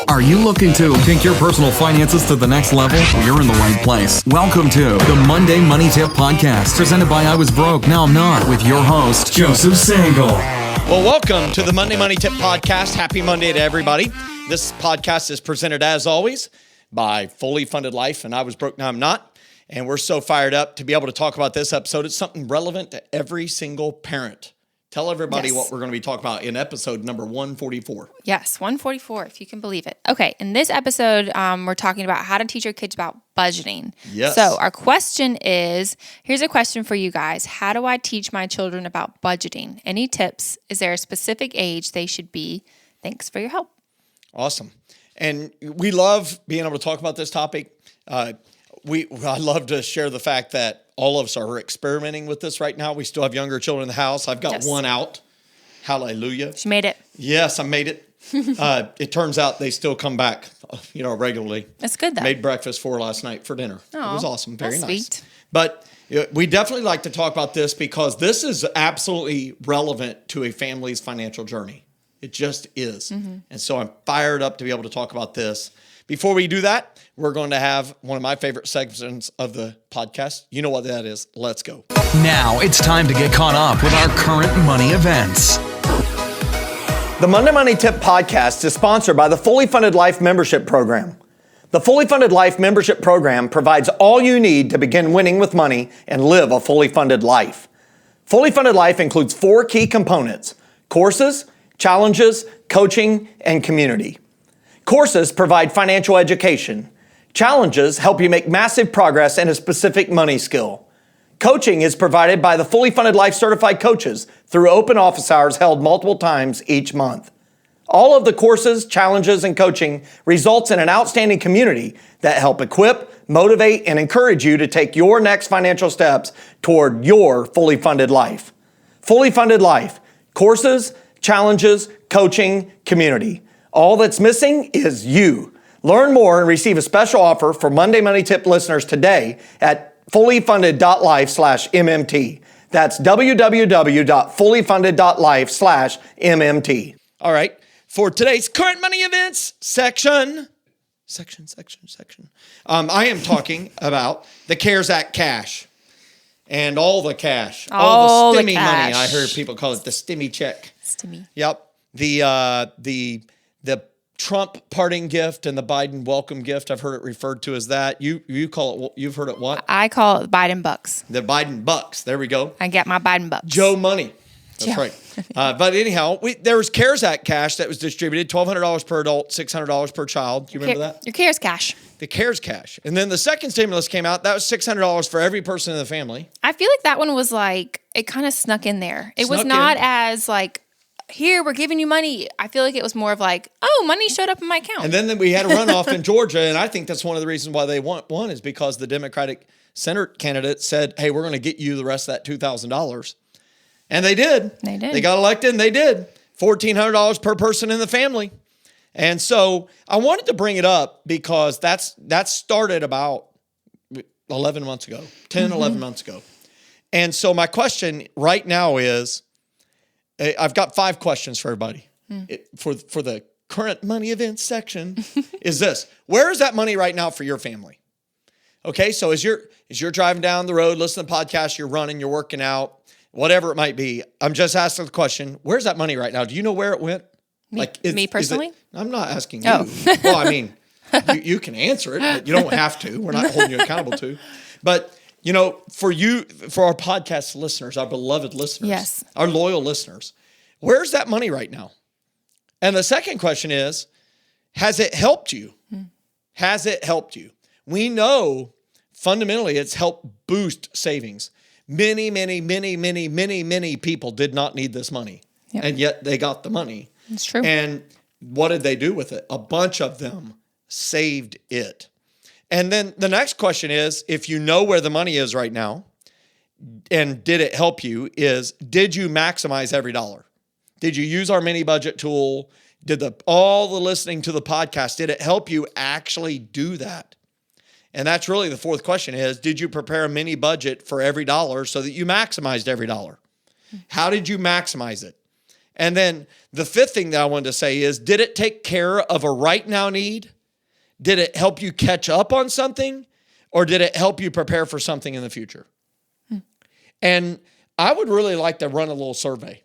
Are you looking to take your personal finances to the next level? Well, you're in the right place. Welcome to the Monday Money Tip Podcast, presented by I Was Broke, Now I'm Not, with your host, Joseph Sangle. Well, welcome to the Monday Money Tip Podcast. Happy Monday to everybody. This podcast is presented, as always, by Fully Funded Life, and I Was Broke, Now I'm Not. And we're so fired up to be able to talk about this episode. It's something relevant to every single parent. Tell everybody what we're going to be talking about in episode number 144. Yes, 144, if you can believe it. Okay, in this episode, we're talking about how to teach your kids about budgeting. Yes. So our question is, here's a question for you guys. How do I teach my children about budgeting? Any tips? Is there a specific age they should be? Thanks for your help. Awesome. And we love being able to talk about this topic. I love to share the fact that all of us are experimenting with this right now. We still have younger children in the house. I've got one out. Hallelujah. She made it. Yes, I made it. It turns out they still come back, regularly. That's good, though. Made breakfast for last night for dinner. Oh, it was awesome. Very nice. Sweet. But we definitely like to talk about this because this is absolutely relevant to a family's financial journey. It just is. Mm-hmm. And so I'm fired up to be able to talk about this. Before we do that, we're going to have one of my favorite segments of the podcast. You know what that is. Let's go. Now it's time to get caught up with our current money events. The Monday Money Tip Podcast is sponsored by the Fully Funded Life Membership Program. The Fully Funded Life Membership Program provides all you need to begin winning with money and live a fully funded life. Fully Funded Life includes 4 key components: courses, challenges, coaching, and community. Courses provide financial education. Challenges help you make massive progress in a specific money skill. Coaching is provided by the Fully Funded Life Certified Coaches through open office hours held multiple times each month. All of the courses, challenges, and coaching results in an outstanding community that help equip, motivate, and encourage you to take your next financial steps toward your fully funded life. Fully Funded Life. Courses, challenges, coaching, community. All that's missing is you. Learn more and receive a special offer for Monday Money Tip listeners today at fullyfunded.life/MMT. That's www.fullyfunded.life/MMT. All right. For today's current money events section, I am talking about the CARES Act cash and all the cash, all the stimmy money. I heard people call it the stimmy check. Stimmy. Yep. The Trump parting gift and the Biden welcome gift. I've heard it referred to as that. You call it. You've heard it what? I call it Biden bucks. The Biden bucks. There we go. I get my Biden bucks. Joe money. That's right. But anyhow, there was CARES Act cash that was distributed, $1,200 per adult, $600 per child. Do you remember that? Your CARES cash. The CARES cash. And then the second stimulus came out. That was $600 for every person in the family. I feel like that one was it kind of snuck in there. It was not as here, we're giving you money. I feel like it was more of money showed up in my account. And then we had a runoff in Georgia, and I think that's one of the reasons why they won is because the Democratic Senate candidate said, hey, we're going to get you the rest of that $2,000. And they did. They did. They got elected, and they did. $1,400 per person in the family. And so I wanted to bring it up because that started about 11 months ago, 10, 11 months ago. And so my question right now is, I've got 5 questions for everybody for the current money events section. Is this: where is that money right now for your family? Okay, so as you're driving down the road, listening to the podcast, you're running, you're working out, whatever it might be. I'm just asking the question: where's that money right now? Do you know where it went? Me personally? I'm not asking you. Oh. Well, I mean, you can answer it, but you don't have to. We're not holding you accountable to. But for our podcast listeners, our beloved listeners, yes, our loyal listeners, where's that money right now? And the second question is, has it helped you? Has it helped you? We know fundamentally it's helped boost savings. Many, many, many, many, many, many people did not need this money, and yet they got the money. It's true. And what did they do with it? A bunch of them saved it. And then the next question is, if you know where the money is right now, and did it help you, did you maximize every dollar? Did you use our mini budget tool? Did all the listening to the podcast, did it help you actually do that? And that's really the fourth question is, did you prepare a mini budget for every dollar so that you maximized every dollar? How did you maximize it? And then the fifth thing that I wanted to say is, did it take care of a right now need? Did it help you catch up on something? Or did it help you prepare for something in the future? And I would really like to run a little survey.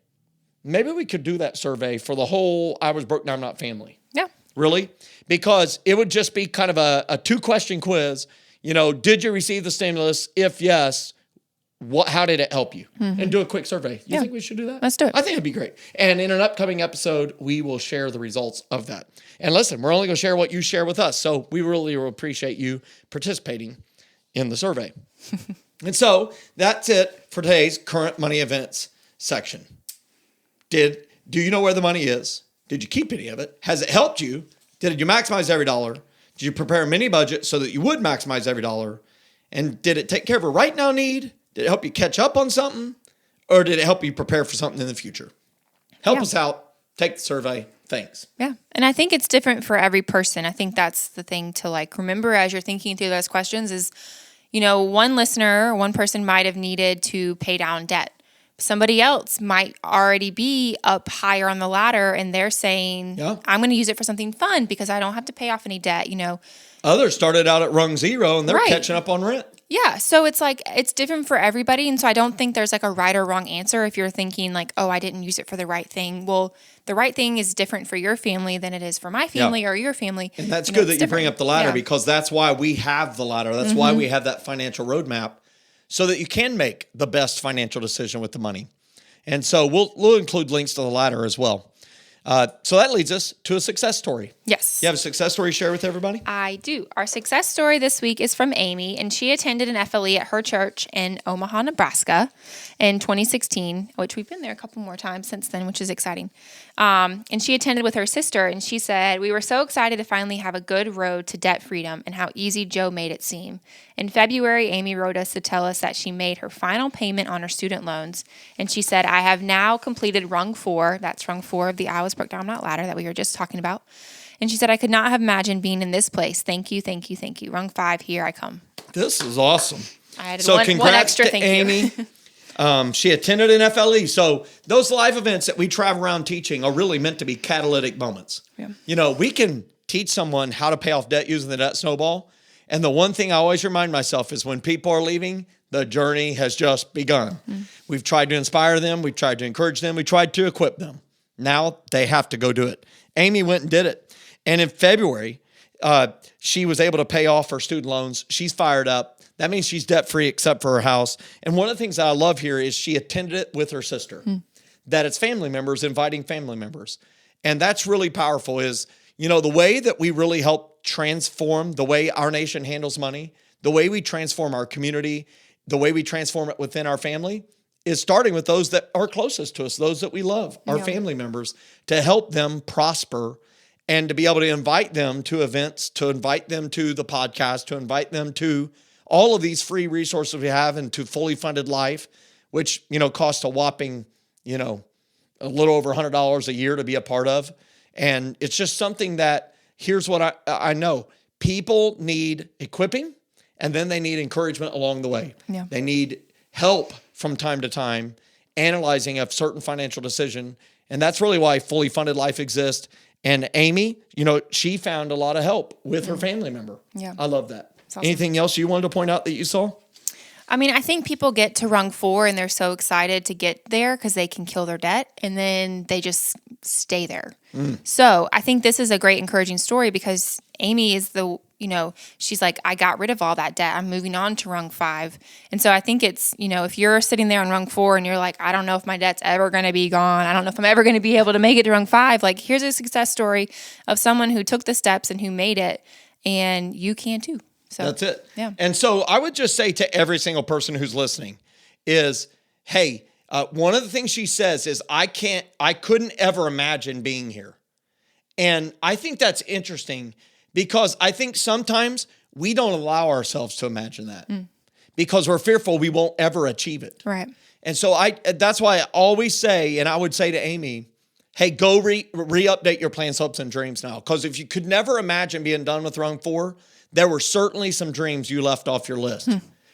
Maybe we could do that survey for the whole I was broke, now I'm not family. Yeah. Really? Because it would just be kind of a 2-question quiz. Did you receive the stimulus? If yes, how did it help you? And do a quick survey. You think we should do that? Let's do it. I think it'd be great. And in an upcoming episode, we will share the results of that. And listen, we're only going to share what you share with us. So we really will appreciate you participating in the survey. And so that's it for today's current money events section. Do you know where the money is? Did you keep any of it? Has it helped you? Did you maximize every dollar? Did you prepare a mini budget so that you would maximize every dollar? And did it take care of a right now need? Did it help you catch up on something? Or did it help you prepare for something in the future? Help us out. Take the survey. Thanks. Yeah. And I think it's different for every person. I think that's the thing to remember as you're thinking through those questions is, one listener, one person might have needed to pay down debt. Somebody else might already be up higher on the ladder and they're saying, I'm going to use it for something fun because I don't have to pay off any debt, Others started out at rung 0 and they're catching up on rent. Yeah. So it's different for everybody. And so I don't think there's a right or wrong answer if you're thinking I didn't use it for the right thing. Well, the right thing is different for your family than it is for my family or your family. And that's good that you bring up the ladder because that's why we have the ladder. That's why we have that financial roadmap so that you can make the best financial decision with the money. And so we'll include links to the ladder as well. So that leads us to a success story. Yes. You have a success story to share with everybody? I do. Our success story this week is from Amy, and she attended an FLE at her church in Omaha, Nebraska in 2016, which we've been there a couple more times since then, which is exciting. And she attended with her sister, and she said, "We were so excited to finally have a good road to debt freedom and how easy Joe made it seem. In February, Amy wrote us to tell us that she made her final payment on her student loans, and she said, I have now completed rung 4, that's rung 4 of the I Was Broke Down Not Ladder that we were just talking about. And she said, I could not have imagined being in this place. Thank you, thank you, thank you. Rung 5, here I come." This is awesome. I had so one congrats extra to thank Amy. you. She attended an FLE. So those live events that we travel around teaching are really meant to be catalytic moments. Yeah. We can teach someone how to pay off debt using the debt snowball. And the one thing I always remind myself is when people are leaving, the journey has just begun. We've tried to inspire them. We've tried to encourage them. We tried to equip them. Now they have to go do it. Amy went and did it. And in February, she was able to pay off her student loans. She's fired up. That means she's debt-free except for her house. And one of the things that I love here is she attended it with her sister. That it's family members inviting family members. And that's really powerful is, the way that we really help transform the way our nation handles money, the way we transform our community, the way we transform it within our family is starting with those that are closest to us, those that we love, our family members, to help them prosper and to be able to invite them to events, to invite them to the podcast, to invite them to all of these free resources we have and to Fully Funded Life, which, costs a whopping, a little over $100 a year to be a part of. And it's just something that, here's what I know. People need equipping, and then they need encouragement along the way. Yeah. They need help from time to time, analyzing a certain financial decision. And that's really why Fully Funded Life exists. And Amy, she found a lot of help with her family member. Yeah. I love that. Awesome. Anything else you wanted to point out that you saw? I mean, I think people get to rung 4 and they're so excited to get there because they can kill their debt, and then they just stay there. So I think this is a great encouraging story because Amy is she's like, I got rid of all that debt. I'm moving on to rung 5. And so I think it's, if you're sitting there on rung 4 and you're like, I don't know if my debt's ever going to be gone. I don't know if I'm ever going to be able to make it to rung 5. Like, here's a success story of someone who took the steps and who made it, and you can too. So that's it. Yeah. And so I would just say to every single person who's listening is, hey, one of the things she says is, I couldn't ever imagine being here. And I think that's interesting because I think sometimes we don't allow ourselves to imagine that because we're fearful we won't ever achieve it. Right. And so that's why I always say, and I would say to Amy, hey, go re-update your plans, hopes, and dreams now. Because if you could never imagine being done with rung 4, there were certainly some dreams you left off your list.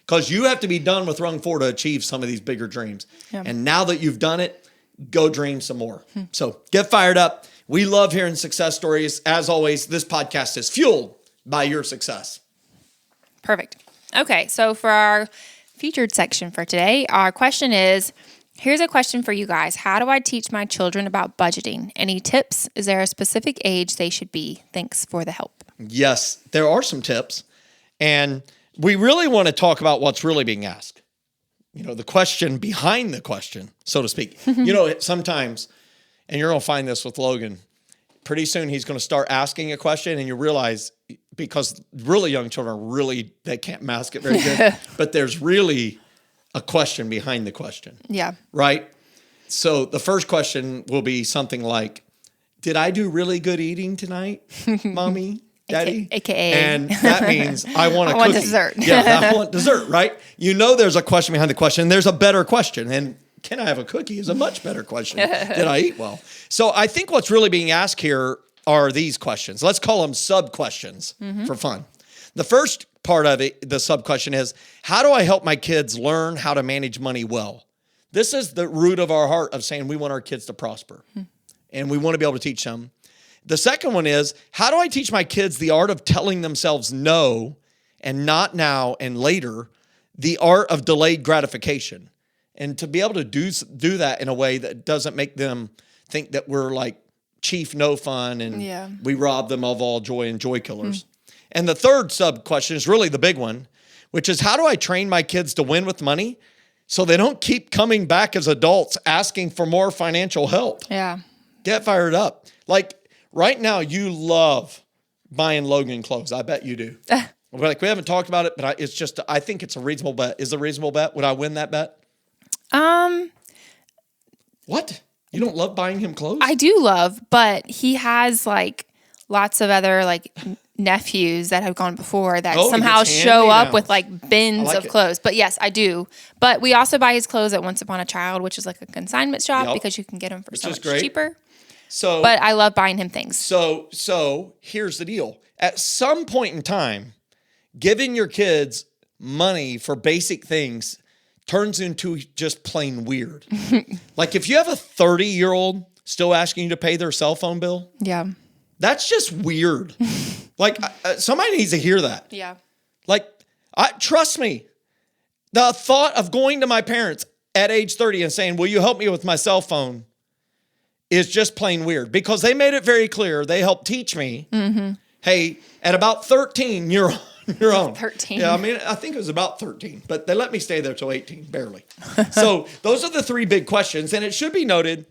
Because you have to be done with rung 4 to achieve some of these bigger dreams. Yeah. And now that you've done it, go dream some more. So get fired up. We love hearing success stories. As always, this podcast is fueled by your success. Perfect. Okay, so for our featured section for today, our question is, here's a question for you guys. How do I teach my children about budgeting? Any tips? Is there a specific age they should be? Thanks for the help. Yes, there are some tips. And we really want to talk about what's really being asked. The question behind the question, so to speak. Sometimes, and you're going to find this with Logan, pretty soon he's going to start asking a question and you realize, because really young children, they can't mask it very good, but there's really a question behind the question. Yeah. Right? So the first question will be something like, did I do really good eating tonight, Mommy? Daddy? AKA. And that means I want a cookie. Want dessert. Yeah, I want dessert, right? There's a question behind the question. There's a better question. And can I have a cookie is a much better question. Did I eat well? So I think what's really being asked here are these questions. Let's call them sub-questions for fun. The first part of it, the sub-question is, how do I help my kids learn how to manage money well? This is the root of our heart of saying we want our kids to prosper. And we want to be able to teach them. The second one is, how do I teach my kids the art of telling themselves no and not now and later, the art of delayed gratification? And to be able to do that in a way that doesn't make them think that we're like chief no fun and we rob them of all joy and joy killers. And the third sub question is really the big one, which is, how do I train my kids to win with money so they don't keep coming back as adults asking for more financial help? Yeah. Get fired up. Like, right now, you love buying Logan clothes. I bet you do. We haven't talked about it, but I think it's a reasonable bet. Is it a reasonable bet? Would I win that bet? What? You don't love buying him clothes? I do love, but he has like lots of other like nephews that have gone before that somehow show up with like bins of clothes. But yes, I do. But we also buy his clothes at Once Upon a Child, which is like a consignment shop because you can get them for so much cheaper. But I love buying him things. So here's the deal. At some point in time, giving your kids money for basic things turns into just plain weird. Like if you have a 30-year-old still asking you to pay their cell phone bill, that's just weird. Like somebody needs to hear that. Yeah. Like, trust me, the thought of going to my parents at age 30 and saying, will you help me with my cell phone, is just plain weird, because they made it very clear. They helped teach me, hey, at about 13, you're on your own. 13. Yeah, I think it was about 13, but they let me stay there till 18, barely. So those are the three big questions. And it should be noted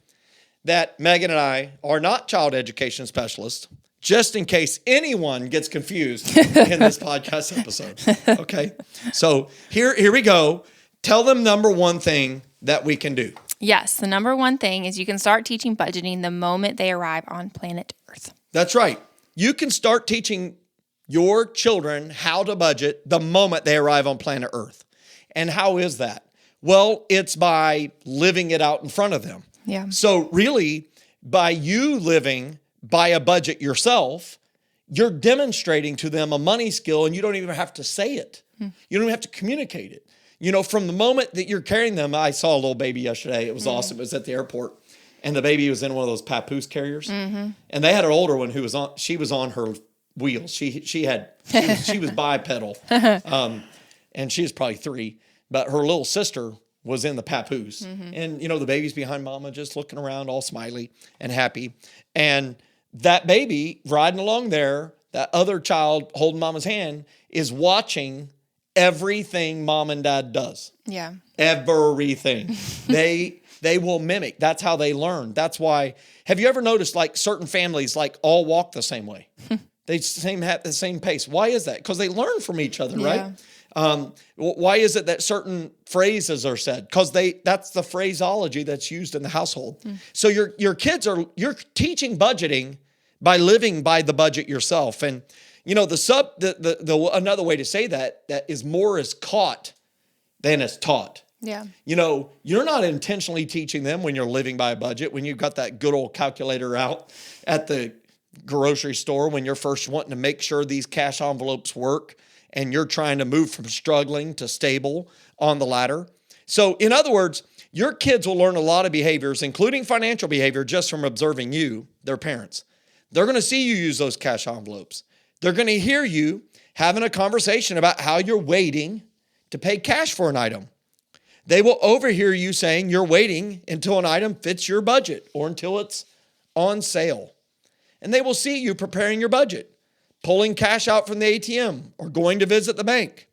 that Megan and I are not child education specialists, just in case anyone gets confused in this podcast episode. Okay. So here we go. Tell them number one thing that we can do. Yes, the number one thing is you can start teaching budgeting the moment they arrive on planet Earth. That's right. You can start teaching your children how to budget the moment they arrive on planet Earth. And how is that? Well, it's by living it out in front of them. Yeah. So really, by you living by a budget yourself, you're demonstrating to them a money skill, and you don't even have to say it. You don't even have to communicate it. From the moment that you're carrying them, I saw a little baby yesterday. It was awesome. It was at the airport, and the baby was in one of those papoose carriers. And they had an older one who was on her wheels. She was bipedal, and she was probably 3. But her little sister was in the papoose, and the baby's behind mama, just looking around, all smiley and happy. And that baby riding along there, that other child holding mama's hand, is watching everything mom and dad does. Yeah. Everything. They will mimic. That's how they learn. That's why. Have you ever noticed like certain families like all walk the same way? They have the same pace. Why is that? Because they learn from each other, right? Why is it that certain phrases are said? Because that's the phraseology that's used in the household. So your kids you're teaching budgeting by living by the budget yourself. And another way to say that is more is caught than is taught. Yeah. You're not intentionally teaching them when you're living by a budget, when you've got that good old calculator out at the grocery store, when you're first wanting to make sure these cash envelopes work and you're trying to move from struggling to stable on the ladder. So in other words, Your kids will learn a lot of behaviors, including financial behavior, just from observing you, their parents. They're going to see you use those cash envelopes. They're going to hear you having a conversation about how you're waiting to pay cash for an item. They will overhear you saying you're waiting until an item fits your budget or until it's on sale. And they will see you preparing your budget, pulling cash out from the ATM or going to visit the bank.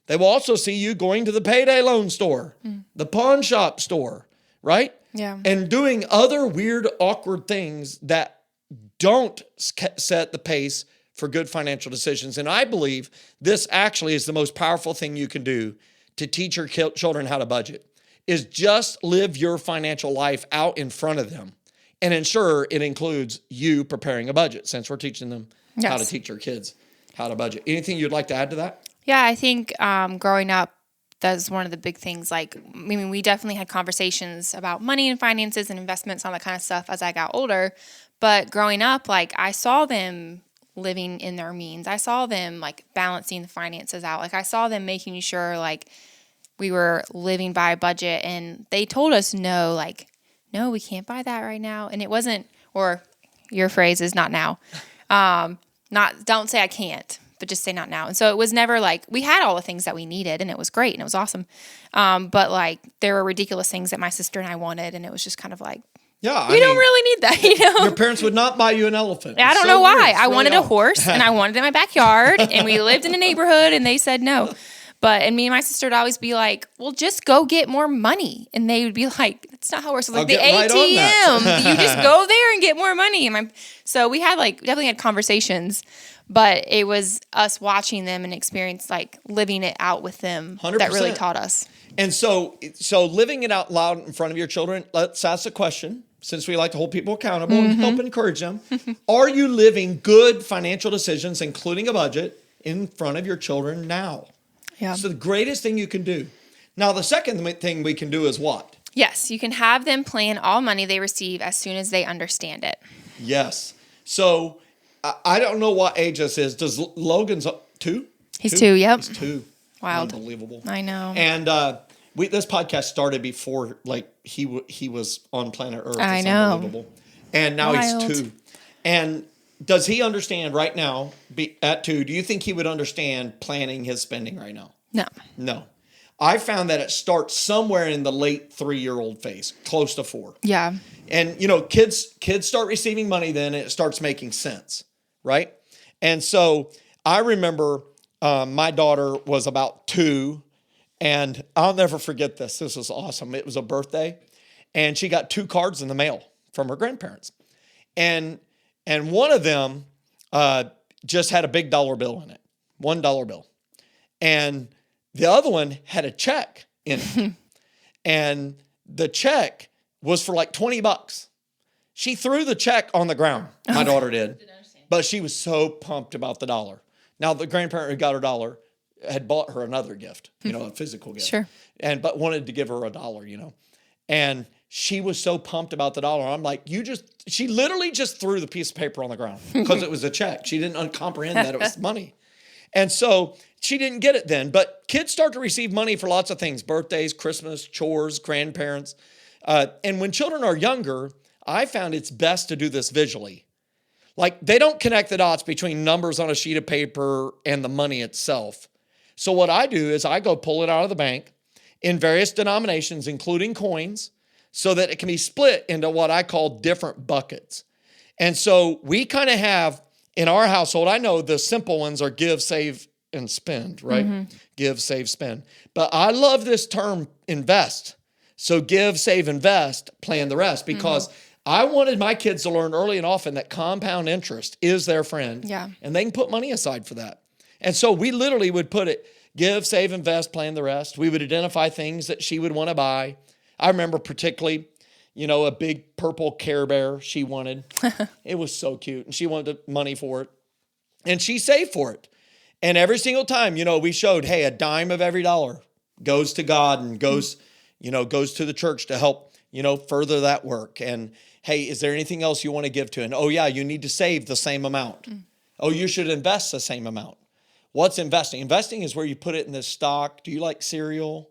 They will also see you going to the payday loan store, the pawn shop store, right? Yeah. And doing other weird, awkward things that don't set the pace for good financial decisions. And I believe this actually is the most powerful thing you can do to teach your children how to budget, is just live your financial life out in front of them and ensure it includes you preparing a budget, since we're teaching them how to teach our kids how to budget. Anything you'd like to add to that? Yeah, I think growing up, that's one of the big things. Like, I mean, we definitely had conversations about money and finances and investments, all that kind of stuff as I got older. But growing up, like, I saw them living in their means. I saw them, like, balancing the finances out. Like, I saw them making sure, like, we were living by a budget. And they told us no, like, no, we can't buy that right now. And it wasn't, or your phrase is not now. Don't say I can't, but just say not now. And so it was never like, we had all the things that we needed and it was great and it was awesome. But like, there were ridiculous things that my sister and I wanted. And it was just kind of like, yeah, we don't really need that, you know? Your parents would not buy you an elephant. I don't know why. I wanted a horse and I wanted it in my backyard and we lived in a neighborhood and they said no. And me and my sister would always be like, well, just go get more money. And they would be like, that's not how it works. So like, the ATM, you just go there and get more money. So we had definitely had conversations, but it was us watching them and experience living it out with them 100%. That really taught us. And so living it out loud in front of your children, let's ask the question, since we like to hold people accountable and help encourage them. Are you living good financial decisions, including a budget, in front of your children now? Yeah. So the greatest thing you can do. Now, the second thing we can do is what? Yes, you can have them plan all money they receive as soon as they understand it. Yes. So I don't know what age this is. Does Logan's 2? He's 2, yep. He's 2. Wild. Unbelievable. I know. And this podcast started before he was on planet Earth. I know. Unbelievable. And now he's 2. And does he understand right now, at 2, do you think he would understand planning his spending right now? No. I found that it starts somewhere in the late 3-year-old phase, close to 4. Yeah. And, kids start receiving money then, and it starts making sense, right? And so I remember my daughter was about 2, and I'll never forget this. This was awesome. It was a birthday, and she got 2 cards in the mail from her grandparents. And one of them just had a big dollar bill in it, $1 bill. And the other one had a check in it. And the check was for like $20. She threw the check on the ground, my daughter did. But she was so pumped about the dollar. Now, the grandparent who got her dollar had bought her another gift, a physical gift. Sure. But wanted to give her $1, And she was so pumped about the dollar. I'm like, she literally just threw the piece of paper on the ground because it was a check. She didn't comprehend that it was money. And so she didn't get it then. But kids start to receive money for lots of things: birthdays, Christmas, chores, grandparents. And when children are younger, I found it's best to do this visually. They don't connect the dots between numbers on a sheet of paper and the money itself. So what I do is I go pull it out of the bank in various denominations, including coins, so that it can be split into what I call different buckets. And so we kind of have, in our household, I know the simple ones are give, save, and spend, right? Mm-hmm. Give, save, spend. But I love this term invest. So give, save, invest, plan the rest, because I wanted my kids to learn early and often that compound interest is their friend. Yeah. And they can put money aside for that. And so we literally would put it, give, save, invest, plan the rest. We would identify things that she would want to buy. I remember particularly, a big purple Care Bear she wanted. It was so cute. And she wanted money for it. And she saved for it. And every single time, we showed, hey, a dime of every dollar goes to God and goes to the church to help, further that work. And hey, is there anything else you want to give to? And oh yeah, you need to save the same amount. Oh, you should invest the same amount. What's investing? Investing is where you put it in this stock. Do you like cereal?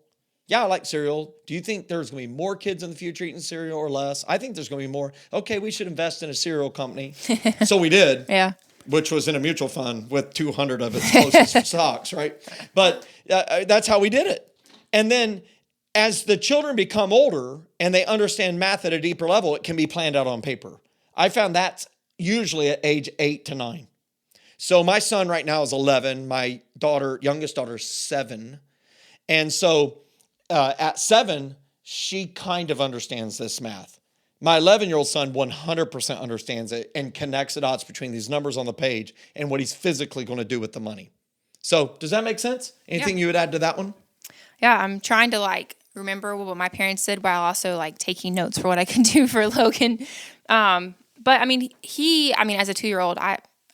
Yeah, I like cereal. Do you think there's going to be more kids in the future eating cereal or less? I think there's going to be more. Okay, we should invest in a cereal company. So we did. Yeah. Which was in a mutual fund with 200 of its closest stocks, right? But that's how we did it. And then as the children become older and they understand math at a deeper level, it can be planned out on paper. I found that's usually at age 8 to 9. So my son right now is 11. My youngest daughter is 7. And so at 7, she kind of understands this math. My 11-year-old son 100% understands it and connects the dots between these numbers on the page and what he's physically going to do with the money. So does that make sense? Anything you would add to that one? Yeah, I'm trying to remember what my parents did while also taking notes for what I can do for Logan. But I mean, as a 2-year-old,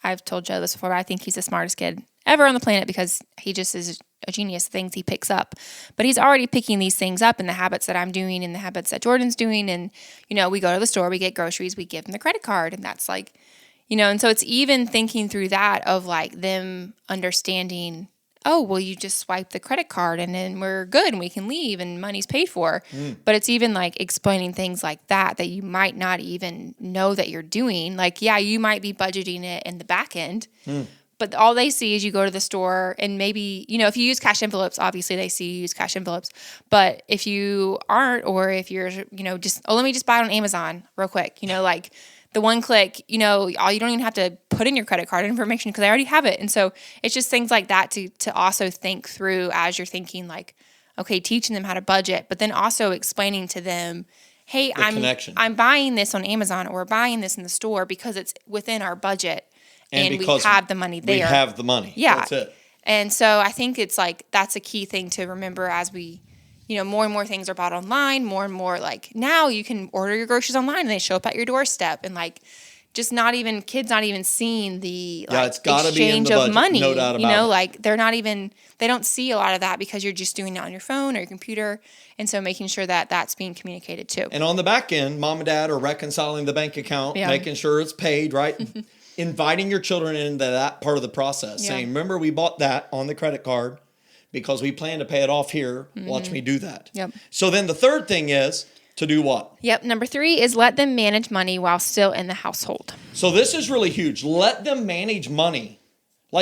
I've told Joe this before, but I think he's the smartest kid ever on the planet because he just is a genius, things he picks up. But he's already picking these things up in the habits that I'm doing and the habits that Jordan's doing. And, we go to the store, we get groceries, we give them the credit card. And that's and so it's even thinking through that of them understanding, oh, well, you just swipe the credit card and then we're good and we can leave and money's paid for. But it's even explaining things like that you might not even know that you're doing. You might be budgeting it in the back end. But all they see is you go to the store and maybe, if you use cash envelopes, obviously they see you use cash envelopes. But if you aren't, or if you're, let me just buy it on Amazon real quick, the one click, you don't even have to put in your credit card information because I already have it. And so it's just things like that to also think through as you're thinking okay, teaching them how to budget, but then also explaining to them, hey, I'm buying this on Amazon or buying this in the store because it's within our budget. And we have the money there. We have the money. Yeah. That's it. And so I think it's that's a key thing to remember as we, more and more things are bought online, more and more now you can order your groceries online and they show up at your doorstep and just kids not even seeing the it's gotta exchange be in the of budget, money. no doubt about it. They don't see a lot of that because you're just doing it on your phone or your computer. And so making sure that that's being communicated too. And on the back end, mom and dad are reconciling the bank account, making sure it's paid, right? Inviting your children into that part of the process, saying, remember, we bought that on the credit card because we plan to pay it off here. Watch me do that. Yep. So then the third thing is to do what? Yep. Number 3 is let them manage money while still in the household. So this is really huge. Let them manage money,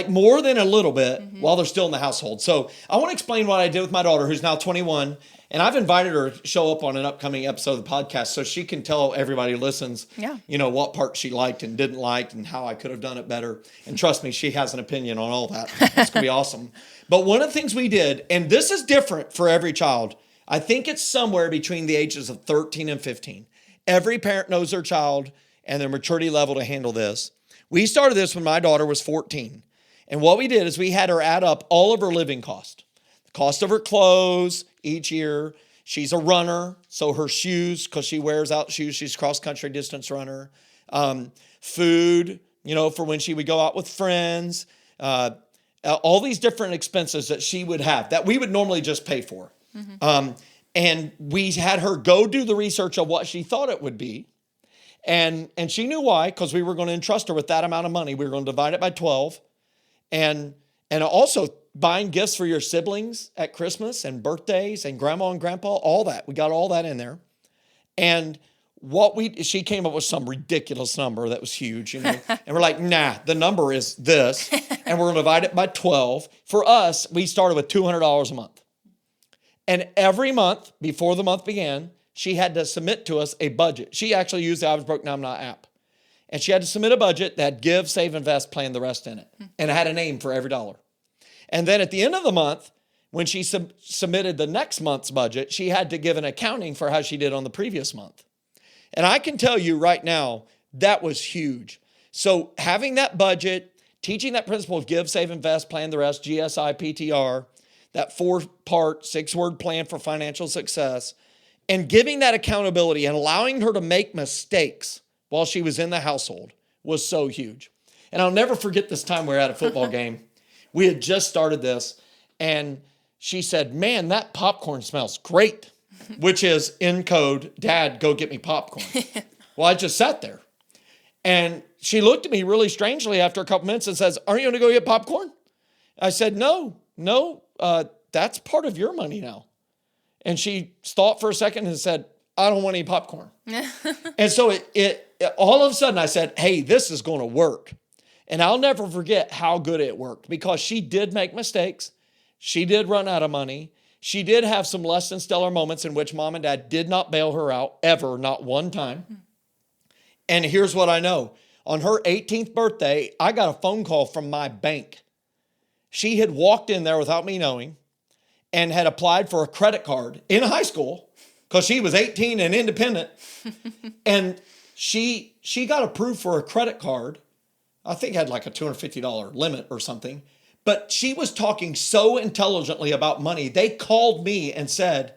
more than a little bit while they're still in the household. So I want to explain what I did with my daughter, who's now 21. And I've invited her to show up on an upcoming episode of the podcast so she can tell everybody who listens, what part she liked and didn't like and how I could have done it better. And trust me, she has an opinion on all that. It's going to be awesome. But one of the things we did, and this is different for every child, I think it's somewhere between the ages of 13 and 15. Every parent knows their child and their maturity level to handle this. We started this when my daughter was 14. And what we did is we had her add up all of her living cost. The cost of her clothes each year. She's a runner, so her shoes, because she wears out shoes, she's a cross-country distance runner. Food, for when she would go out with friends. All these different expenses that she would have that we would normally just pay for. And we had her go do the research of what she thought it would be. And she knew why, because we were going to entrust her with that amount of money. We were going to divide it by 12. And also buying gifts for your siblings at Christmas and birthdays and grandma and grandpa, all that. We got all that in there. And she came up with some ridiculous number that was huge, And we're like, nah, the number is this. And we're going to divide it by 12. For us, we started with $200 a month. And every month before the month began, she had to submit to us a budget. She actually used the I Was Broke Now I'm Not app. And she had to submit a budget that give, save, invest, plan the rest in it. And it had a name for every dollar. And then at the end of the month, when she submitted the next month's budget, she had to give an accounting for how she did on the previous month. And I can tell you right now, that was huge. So having that budget, teaching that principle of give, save, invest, plan the rest, GSI, PTR, that 4-part, 6-word plan for financial success, and giving that accountability and allowing her to make mistakes while she was in the household was so huge. And I'll never forget this time we were at a football game. We had just started this, and she said, man, that popcorn smells great, which is in code, Dad, go get me popcorn. Well, I just sat there. And she looked at me really strangely after a couple minutes and says, aren't you going to go get popcorn? I said, no, that's part of your money now. And she thought for a second and said, I don't want any popcorn. And so it all of a sudden I said, hey, this is going to work. And I'll never forget how good it worked, because she did make mistakes. She did run out of money. She did have some less than stellar moments in which mom and dad did not bail her out ever, not one time. And here's what I know. On her 18th birthday, I got a phone call from my bank. She had walked in there without me knowing and had applied for a credit card in high school because she was 18 and independent. And she got approved for a credit card. I think had like a $250 limit or something. But she was talking so intelligently about money. They called me and said,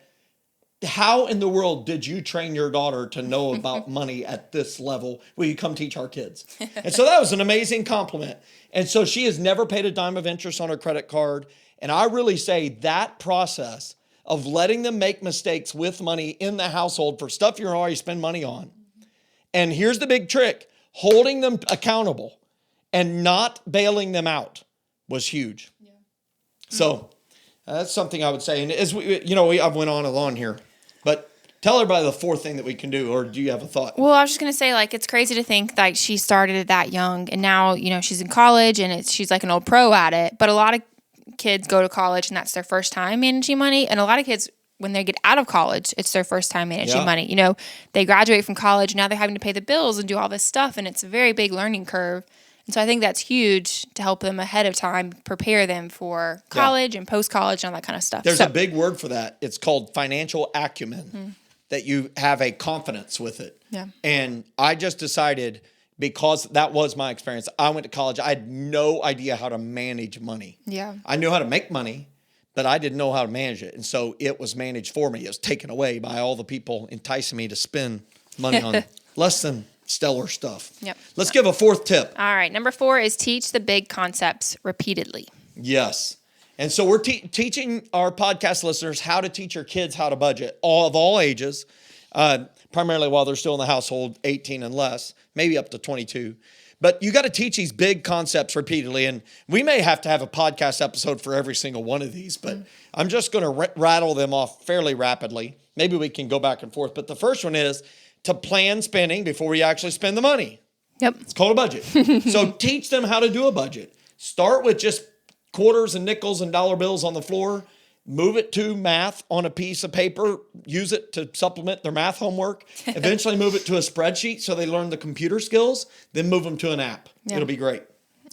how in the world did you train your daughter to know about money at this level? Will you come teach our kids? And so that was an amazing compliment. And so she has never paid a dime of interest on her credit card. And I really say that process of letting them make mistakes with money in the household for stuff you already spend money on. And here's the big trick, holding them accountable and not bailing them out was huge. Yeah. So that's something I would say. And as I've went on and on here, but tell everybody the fourth thing that we can do, or do you have a thought? Well, I was just going to say, like, it's crazy to think like she started it that young, and now, she's in college and she's like an old pro at it. But a lot of kids go to college and that's their first time managing money. And a lot of kids, when they get out of college, it's their first time managing money. They graduate from college, now they're having to pay the bills and do all this stuff. And it's a very big learning curve. And so I think that's huge to help them ahead of time, prepare them for college and post-college and all that kind of stuff. There's a big word for that. It's called financial acumen, that you have a confidence with it. Yeah. And I just decided, because that was my experience, I went to college. I had no idea how to manage money. Yeah. I knew how to make money, but I didn't know how to manage it. And so it was managed for me. It was taken away by all the people enticing me to spend money on less than stellar stuff. Yep. Let's give a fourth tip. All right. Number 4 is teach the big concepts repeatedly. Yes. And so we're teaching our podcast listeners how to teach your kids how to budget, of all ages, primarily while they're still in the household, 18 and less, maybe up to 22. But you got to teach these big concepts repeatedly. And we may have to have a podcast episode for every single one of these, but I'm just going to rattle them off fairly rapidly. Maybe we can go back and forth. But the first one is to plan spending before you actually spend the money. Yep. It's called a budget. So teach them how to do a budget. Start with just quarters and nickels and dollar bills on the floor. Move it to math on a piece of paper. Use it to supplement their math homework. Eventually move it to a spreadsheet so they learn the computer skills. Then move them to an app. Yep. It'll be great.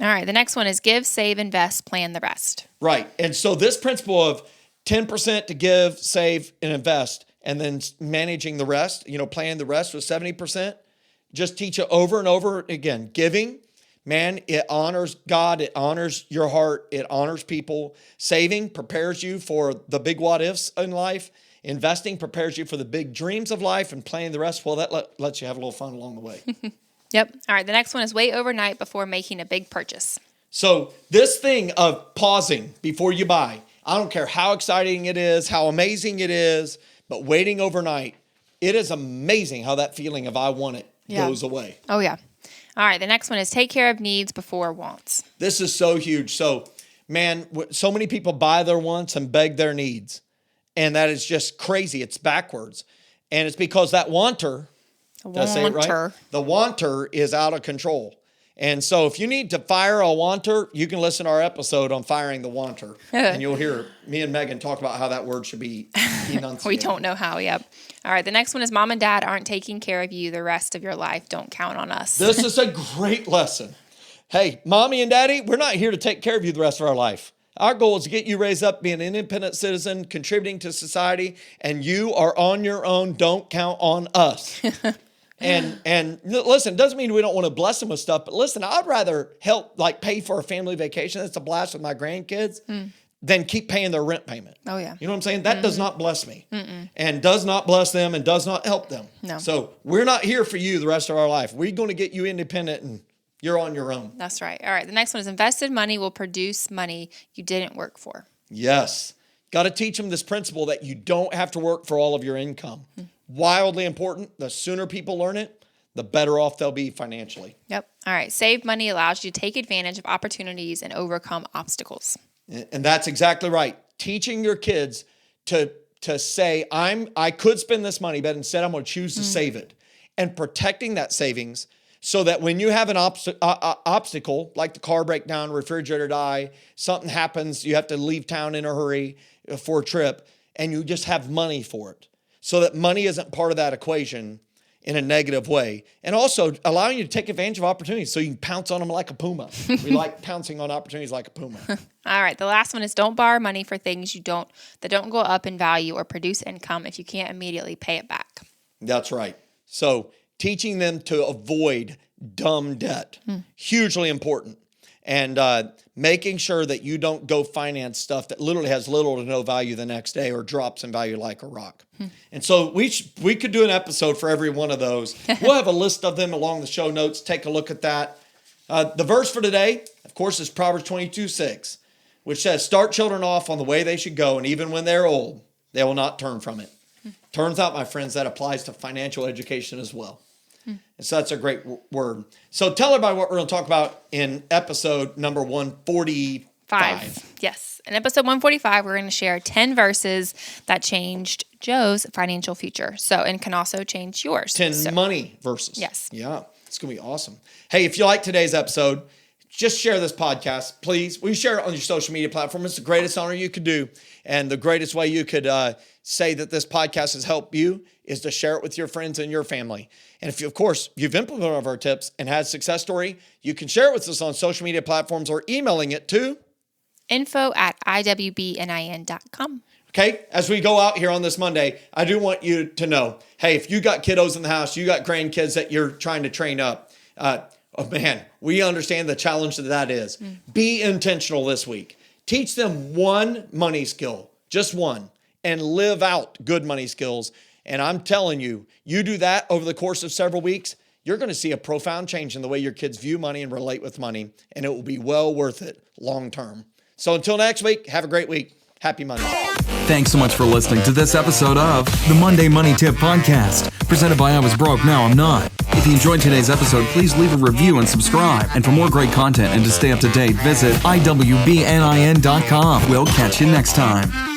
All right. The next one is give, save, invest, plan the rest. Right. And so this principle of 10% to give, save, and invest, and then managing the rest, planning the rest with 70%, just teach it over and over again. Giving, man, it honors God. It honors your heart. It honors people. Saving prepares you for the big what ifs in life. Investing prepares you for the big dreams of life. And planning the rest, well, that lets you have a little fun along the way. Yep. All right. The next one is wait overnight before making a big purchase. So this thing of pausing before you buy, I don't care how exciting it is, how amazing it is, but waiting overnight, it is amazing how that feeling of I want it goes away. Oh, yeah. All right. The next one is take care of needs before wants. This is so huge. So, man, so many people buy their wants and beg their needs. And that is just crazy. It's backwards. And it's because that wanter, did I say it right? The wanter is out of control. And so if you need to fire a wanter, you can listen to our episode on firing the wanter. And you'll hear me and Megan talk about how that word should be enunciated. We don't know how, yep. All right, the next one is mom and dad aren't taking care of you the rest of your life. Don't count on us. This is a great lesson. Hey, mommy and daddy, we're not here to take care of you the rest of our life. Our goal is to get you raised up, be an independent citizen, contributing to society, and you are on your own. Don't count on us. And listen, it doesn't mean we don't want to bless them with stuff, but listen, I'd rather help pay for a family vacation. That's a blast with my grandkids than keep paying their rent payment. Oh, yeah. You know what I'm saying? That does not bless me and does not bless them and does not help them. No. So we're not here for you the rest of our life. We're going to get you independent and you're on your own. That's right. All right. The next one is invested money will produce money you didn't work for. Yes. Got to teach them this principle that you don't have to work for all of your income. Wildly important. The sooner people learn it, the better off they'll be financially. Yep. All right. Save money allows you to take advantage of opportunities and overcome obstacles. And that's exactly right. Teaching your kids to to say, I could spend this money, but instead I'm going to choose to save it, and protecting that savings so that when you have an obstacle, like the car breakdown, refrigerator die, something happens, you have to leave town in a hurry for a trip, and you just have money for it, so that money isn't part of that equation in a negative way. And also allowing you to take advantage of opportunities so you can pounce on them like a puma. We like pouncing on opportunities like a puma. All right. The last one is don't borrow money for things that don't go up in value or produce income if you can't immediately pay it back. That's right. So teaching them to avoid dumb debt, hugely important. And making sure that you don't go finance stuff that literally has little to no value the next day or drops in value like a rock. And so we could do an episode for every one of those. We'll have a list of them along the show notes. Take a look at that. The verse for today, of course, is Proverbs 22:6, which says, start children off on the way they should go, and even when they're old, they will not turn from it. Turns out, my friends, that applies to financial education as well. And so that's a great word. So tell everybody what we're going to talk about in episode number 145. Yes. In episode 145, we're going to share 10 verses that changed Joe's financial future. And can also change yours. 10 money verses. Yes. Yeah. It's going to be awesome. Hey, if you like today's episode, just share this podcast, please. Will you share it on your social media platform? It's the greatest honor you could do. And the greatest way you could say that this podcast has helped you is to share it with your friends and your family. And if you, of course, you've implemented one of our tips and had a success story, you can share it with us on social media platforms or emailing it to info@IWBNIN.com. Okay, as we go out here on this Monday, I do want you to know, hey, if you got kiddos in the house, you got grandkids that you're trying to train up, oh man, we understand the challenge that is. Be intentional this week. Teach them one money skill, just one, and live out good money skills. And I'm telling you, you do that over the course of several weeks, you're going to see a profound change in the way your kids view money and relate with money, and it will be well worth it long term. So until next week, have a great week. Happy Monday. Thanks so much for listening to this episode of the Monday Money Tip Podcast, presented by I Was Broke, Now I'm Not. If you enjoyed today's episode, please leave a review and subscribe. And for more great content and to stay up to date, visit IWBNIN.com. We'll catch you next time.